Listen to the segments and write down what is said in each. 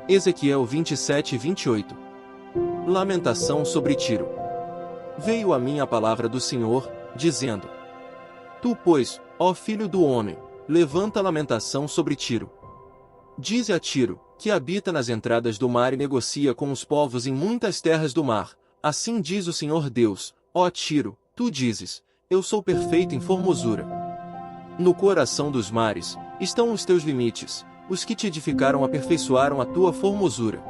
Ezequiel 27 e 28. Lamentação sobre Tiro. Veio a mim a palavra do Senhor, dizendo: Tu, pois, ó filho do homem, levanta lamentação sobre Tiro. Dize a Tiro, que habita nas entradas do mar e negocia com os povos em muitas terras do mar. Assim diz o Senhor Deus: Ó Tiro, tu dizes: Eu sou perfeito em formosura. No coração dos mares estão os teus limites. Os que te edificaram aperfeiçoaram a tua formosura.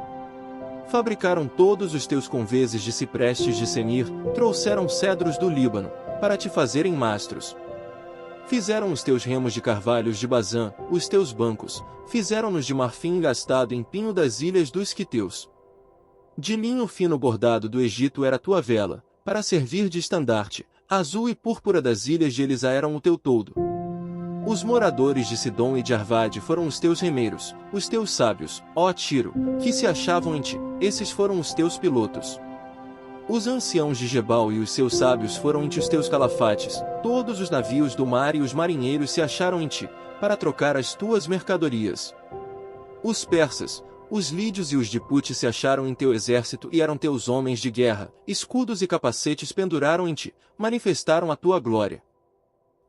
Fabricaram todos os teus conveses de ciprestes de Senir, trouxeram cedros do Líbano, para te fazerem mastros. Fizeram os teus remos de carvalhos de Bazã, os teus bancos, fizeram-nos de marfim gastado em pinho das ilhas dos quiteus. De linho fino bordado do Egito era a tua vela, para servir de estandarte, azul e púrpura das ilhas de Elisa eram o teu toldo. Os moradores de Sidom e de Arvade foram os teus remeiros, os teus sábios, ó Tiro, que se achavam em ti, esses foram os teus pilotos. Os anciãos de Gebal e os seus sábios foram em ti os teus calafates, todos os navios do mar e os marinheiros se acharam em ti, para trocar as tuas mercadorias. Os persas, os lídios e os de Pute se acharam em teu exército e eram teus homens de guerra, escudos e capacetes penduraram em ti, manifestaram a tua glória.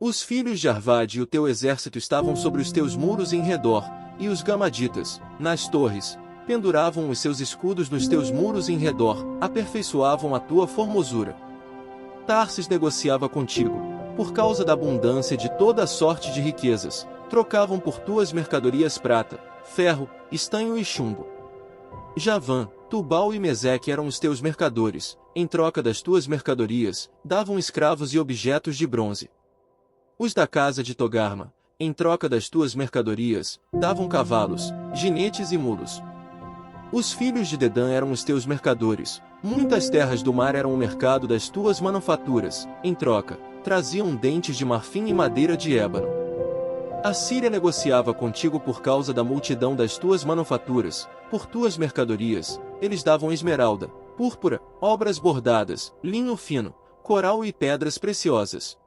Os filhos de Arvade e o teu exército estavam sobre os teus muros em redor, e os gamaditas, nas torres, penduravam os seus escudos nos teus muros em redor, aperfeiçoavam a tua formosura. Tarsis negociava contigo, por causa da abundância de toda sorte de riquezas, trocavam por tuas mercadorias prata, ferro, estanho e chumbo. Javã, Tubal e Meseque eram os teus mercadores, em troca das tuas mercadorias, davam escravos e objetos de bronze. Os da casa de Togarma, em troca das tuas mercadorias, davam cavalos, ginetes e mulos. Os filhos de Dedã eram os teus mercadores, muitas terras do mar eram o mercado das tuas manufaturas, em troca, traziam dentes de marfim e madeira de ébano. A Síria negociava contigo por causa da multidão das tuas manufaturas, por tuas mercadorias, eles davam esmeralda, púrpura, obras bordadas, linho fino, coral e pedras preciosas.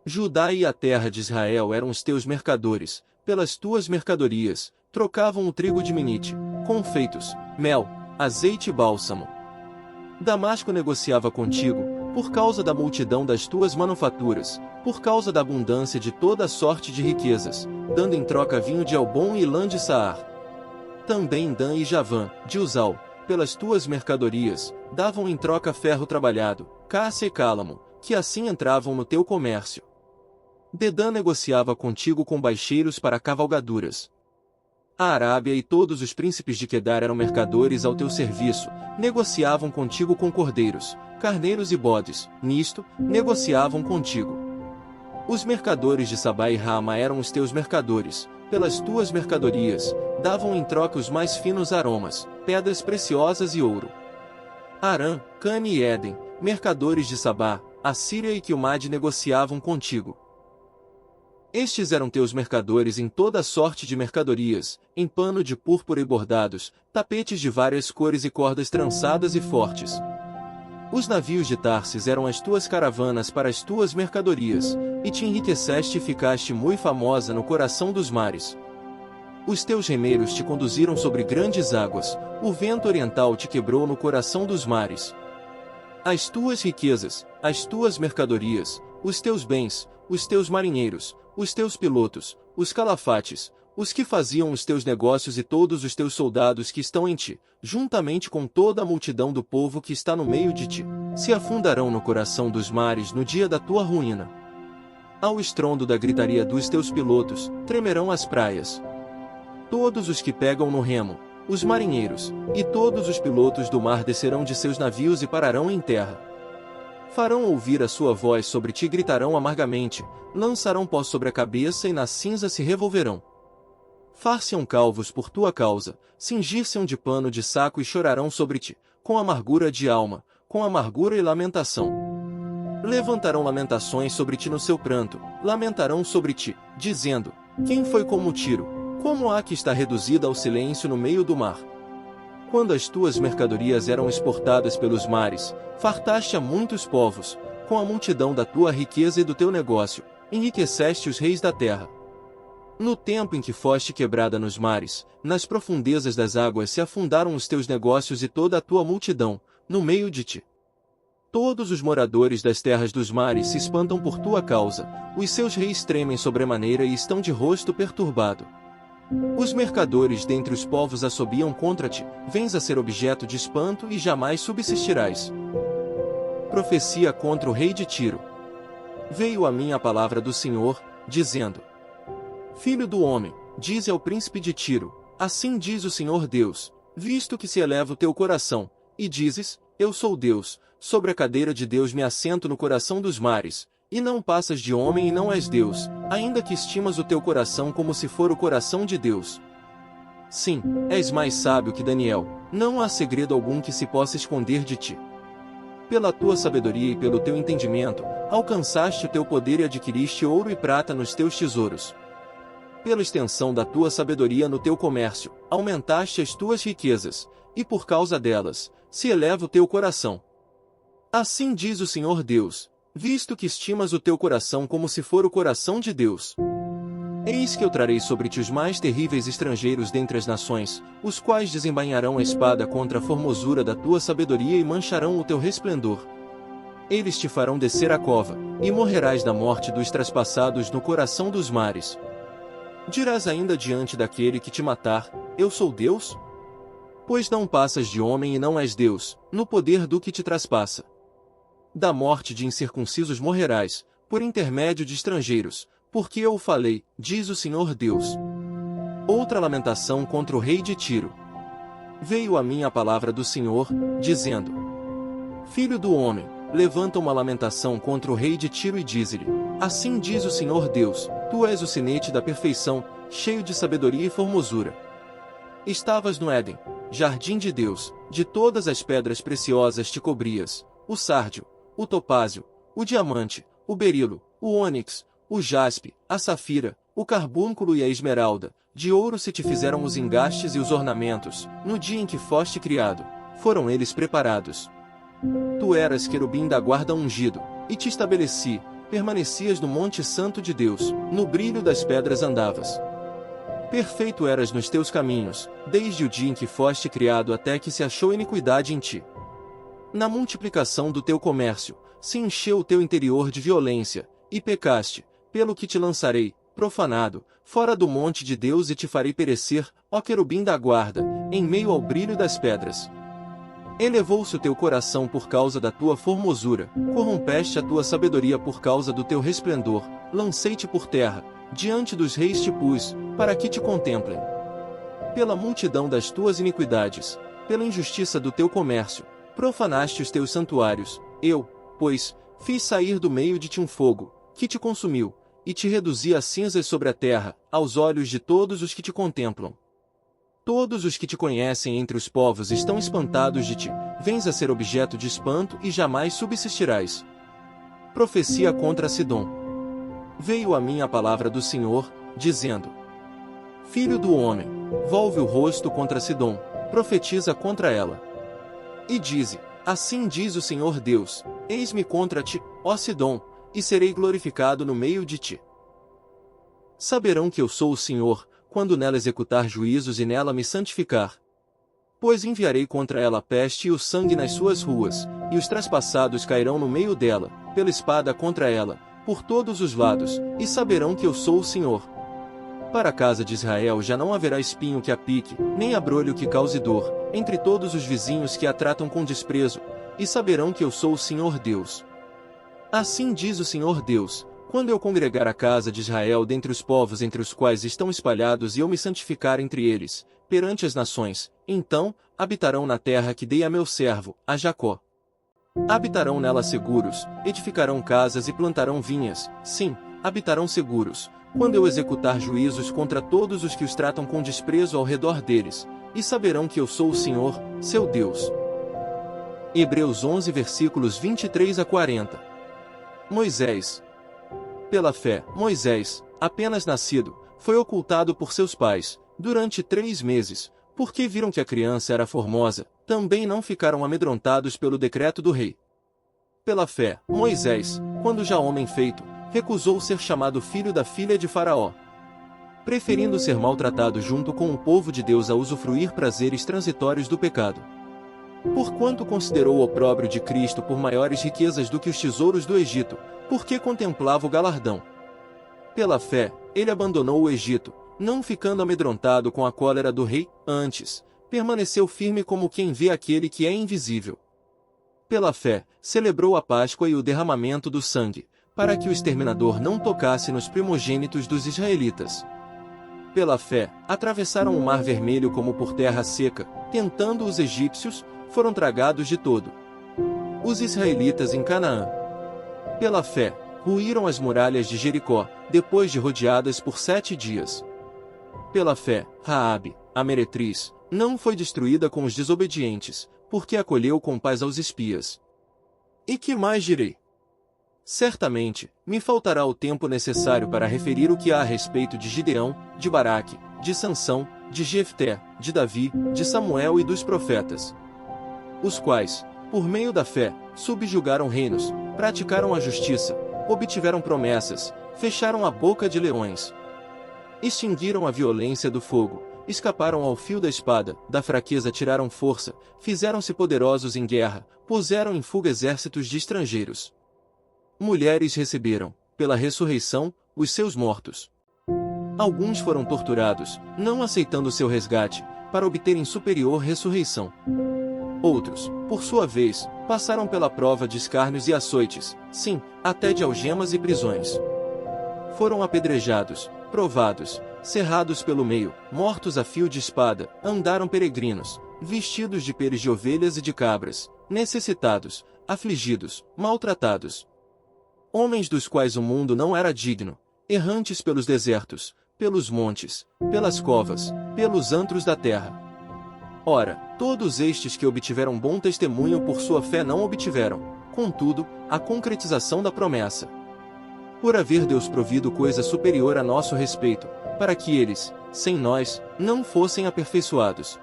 Judá e a terra de Israel eram os teus mercadores, pelas tuas mercadorias, trocavam o trigo de Minite, confeitos, mel, azeite e bálsamo. Damasco negociava contigo, por causa da multidão das tuas manufaturas, por causa da abundância de toda sorte de riquezas, dando em troca vinho de Elbom e lã de Saar. Também Dan e Javã, de Uzal, pelas tuas mercadorias, davam em troca ferro trabalhado, cássia e cálamo, que assim entravam no teu comércio. Dedã negociava contigo com baixeiros para cavalgaduras. A Arábia e todos os príncipes de Quedar eram mercadores ao teu serviço, negociavam contigo com cordeiros, carneiros e bodes, nisto, negociavam contigo. Os mercadores de Sabá e Rama eram os teus mercadores, pelas tuas mercadorias, davam em troca os mais finos aromas, pedras preciosas e ouro. Arã, Cane e Éden, mercadores de Sabá, a Síria e Quilmade negociavam contigo. Estes eram teus mercadores em toda sorte de mercadorias, em pano de púrpura e bordados, tapetes de várias cores e cordas trançadas e fortes. Os navios de Tarsis eram as tuas caravanas para as tuas mercadorias, e te enriqueceste e ficaste muito famosa no coração dos mares. Os teus remeiros te conduziram sobre grandes águas, o vento oriental te quebrou no coração dos mares. As tuas riquezas, as tuas mercadorias, os teus bens, os teus marinheiros, os teus pilotos, os calafates, os que faziam os teus negócios e todos os teus soldados que estão em ti, juntamente com toda a multidão do povo que está no meio de ti, se afundarão no coração dos mares no dia da tua ruína. Ao estrondo da gritaria dos teus pilotos, tremerão as praias. Todos os que pegam no remo, os marinheiros, e todos os pilotos do mar descerão de seus navios e pararão em terra. Farão ouvir a sua voz sobre ti e gritarão amargamente, lançarão pó sobre a cabeça e na cinza se revolverão. Far-se-ão calvos por tua causa, cingir-se-ão de pano de saco e chorarão sobre ti, com amargura de alma, com amargura e lamentação. Levantarão lamentações sobre ti no seu pranto, lamentarão sobre ti, dizendo: quem foi como Tiro? Como há que está reduzida ao silêncio no meio do mar? Quando as tuas mercadorias eram exportadas pelos mares, fartaste a muitos povos, com a multidão da tua riqueza e do teu negócio, enriqueceste os reis da terra. No tempo em que foste quebrada nos mares, nas profundezas das águas se afundaram os teus negócios e toda a tua multidão, no meio de ti. Todos os moradores das terras dos mares se espantam por tua causa, os seus reis tremem sobremaneira e estão de rosto perturbado. Os mercadores dentre os povos assobiam contra ti, vens a ser objeto de espanto e jamais subsistirás. Profecia contra o rei de Tiro. Veio a mim a palavra do Senhor, dizendo: Filho do homem, dize ao príncipe de Tiro, assim diz o Senhor Deus, visto que se eleva o teu coração, e dizes, eu sou Deus, sobre a cadeira de Deus me assento no coração dos mares, e não passas de homem e não és Deus, ainda que estimas o teu coração como se for o coração de Deus. Sim, és mais sábio que Daniel, não há segredo algum que se possa esconder de ti. Pela tua sabedoria e pelo teu entendimento, alcançaste o teu poder e adquiriste ouro e prata nos teus tesouros. Pela extensão da tua sabedoria no teu comércio, aumentaste as tuas riquezas, e por causa delas, se eleva o teu coração. Assim diz o Senhor Deus, visto que estimas o teu coração como se for o coração de Deus. Eis que eu trarei sobre ti os mais terríveis estrangeiros dentre as nações, os quais desembainharão a espada contra a formosura da tua sabedoria e mancharão o teu resplendor. Eles te farão descer a cova, e morrerás da morte dos traspassados no coração dos mares. Dirás ainda diante daquele que te matar, eu sou Deus? Pois não passas de homem e não és Deus, no poder do que te traspassa. Da morte de incircuncisos morrerás, por intermédio de estrangeiros, porque eu o falei, diz o Senhor Deus. Outra lamentação contra o rei de Tiro. Veio a mim a palavra do Senhor, dizendo: Filho do homem, levanta uma lamentação contra o rei de Tiro e dize-lhe, assim diz o Senhor Deus, tu és o sinete da perfeição, cheio de sabedoria e formosura. Estavas no Éden, jardim de Deus, de todas as pedras preciosas te cobrias, o sárdio, o topázio, o diamante, o berilo, o ônix, o jaspe, a safira, o carbúnculo e a esmeralda, de ouro se te fizeram os engastes e os ornamentos, no dia em que foste criado, foram eles preparados. Tu eras querubim da guarda ungido, e te estabeleci, permanecias no monte santo de Deus, no brilho das pedras andavas. Perfeito eras nos teus caminhos, desde o dia em que foste criado até que se achou iniquidade em ti. Na multiplicação do teu comércio, se encheu o teu interior de violência, e pecaste, pelo que te lançarei, profanado, fora do monte de Deus e te farei perecer, ó querubim da guarda, em meio ao brilho das pedras. Elevou-se o teu coração por causa da tua formosura, corrompeste a tua sabedoria por causa do teu resplendor, lancei-te por terra, diante dos reis te pus, para que te contemplem. Pela multidão das tuas iniquidades, pela injustiça do teu comércio, profanaste os teus santuários, eu, pois, fiz sair do meio de ti um fogo, que te consumiu, e te reduzi a cinzas sobre a terra, aos olhos de todos os que te contemplam. Todos os que te conhecem entre os povos estão espantados de ti, vens a ser objeto de espanto e jamais subsistirás. Profecia contra Sidom. Veio a mim a palavra do Senhor, dizendo: Filho do homem, volve o rosto contra Sidom, profetiza contra ela. E dize, assim diz o Senhor Deus, eis-me contra ti, ó Sidom, e serei glorificado no meio de ti. Saberão que eu sou o Senhor, quando nela executar juízos e nela me santificar. Pois enviarei contra ela a peste e o sangue nas suas ruas, e os traspassados cairão no meio dela, pela espada contra ela, por todos os lados, e saberão que eu sou o Senhor. Para a casa de Israel já não haverá espinho que a pique, nem abrolho que cause dor, entre todos os vizinhos que a tratam com desprezo, e saberão que eu sou o Senhor Deus. Assim diz o Senhor Deus, quando eu congregar a casa de Israel dentre os povos entre os quais estão espalhados e eu me santificar entre eles, perante as nações, então, habitarão na terra que dei a meu servo, a Jacó. Habitarão nela seguros, edificarão casas e plantarão vinhas, sim, habitarão seguros, quando eu executar juízos contra todos os que os tratam com desprezo ao redor deles, e saberão que eu sou o Senhor, seu Deus. Hebreus 11 versículos 23 a 40. Moisés. Pela fé, Moisés, apenas nascido, foi ocultado por seus pais, durante 3 meses, porque viram que a criança era formosa, também não ficaram amedrontados pelo decreto do rei. Pela fé, Moisés, quando já homem feito, recusou ser chamado filho da filha de Faraó. preferindo ser maltratado junto com o povo de Deus a usufruir prazeres transitórios do pecado. Porquanto considerou o opróbrio de Cristo por maiores riquezas do que os tesouros do Egito, porque contemplava o galardão. Pela fé, ele abandonou o Egito, não ficando amedrontado com a cólera do rei, antes, permaneceu firme como quem vê aquele que é invisível. Pela fé, celebrou a Páscoa e o derramamento do sangue, para que o exterminador não tocasse nos primogênitos dos israelitas. Pela fé, atravessaram o Mar Vermelho como por terra seca, tentando os egípcios, foram tragados de todo. Os israelitas em Canaã. Pela fé, ruíram as muralhas de Jericó, depois de rodeadas por 7 dias. Pela fé, Raabe, a meretriz, não foi destruída com os desobedientes, porque acolheu com paz aos espias. E que mais direi? Certamente, me faltará o tempo necessário para referir o que há a respeito de Gideão, de Baraque, de Sansão, de Jefté, de Davi, de Samuel e dos profetas. Os quais, por meio da fé, subjugaram reinos, praticaram a justiça, obtiveram promessas, fecharam a boca de leões. Extinguiram a violência do fogo, escaparam ao fio da espada, da fraqueza tiraram força, fizeram-se poderosos em guerra, puseram em fuga exércitos de estrangeiros. Mulheres receberam, pela ressurreição, os seus mortos. Alguns foram torturados, não aceitando seu resgate, para obterem superior ressurreição. Outros, por sua vez, passaram pela prova de escárnios e açoites, sim, até de algemas e prisões. Foram apedrejados, provados, cerrados pelo meio, mortos a fio de espada, andaram peregrinos, vestidos de peles de ovelhas e de cabras, necessitados, afligidos, maltratados. Homens dos quais o mundo não era digno, errantes pelos desertos, pelos montes, pelas covas, pelos antros da terra. Ora, todos estes que obtiveram bom testemunho por sua fé não obtiveram, contudo, a concretização da promessa. Por haver Deus provido coisa superior a nosso respeito, para que eles, sem nós, não fossem aperfeiçoados.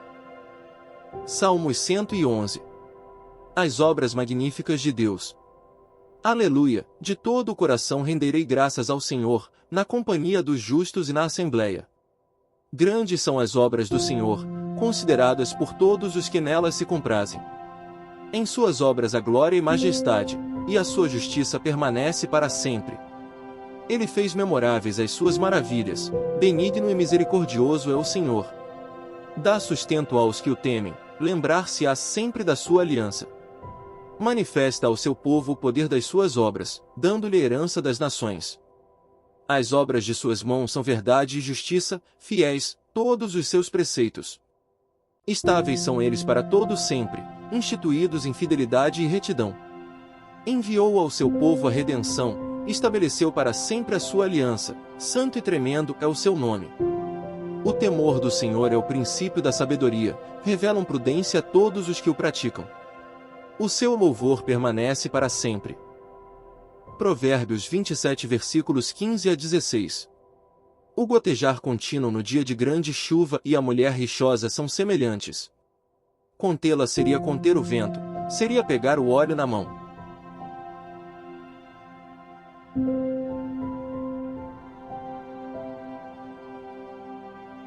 Salmos 111. As obras magníficas de Deus. Aleluia! De todo o coração renderei graças ao Senhor, na companhia dos justos e na assembleia. Grandes são as obras do Senhor, consideradas por todos os que nelas se comprazem. Em suas obras a glória e majestade, e a sua justiça permanece para sempre. Ele fez memoráveis as suas maravilhas, benigno e misericordioso é o Senhor. Dá sustento aos que o temem, lembrar-se-á sempre da sua aliança. Manifesta ao seu povo o poder das suas obras, dando-lhe herança das nações. As obras de suas mãos são verdade e justiça, fiéis, todos os seus preceitos. Estáveis são eles para todo sempre, instituídos em fidelidade e retidão. Enviou ao seu povo a redenção, estabeleceu para sempre a sua aliança, santo e tremendo é o seu nome. O temor do Senhor é o princípio da sabedoria, revelam prudência a todos os que o praticam. O seu louvor permanece para sempre. Provérbios 27 versículos 15 a 16. O gotejar contínuo no dia de grande chuva e a mulher rixosa são semelhantes. Contê-la seria conter o vento, seria pegar o óleo na mão.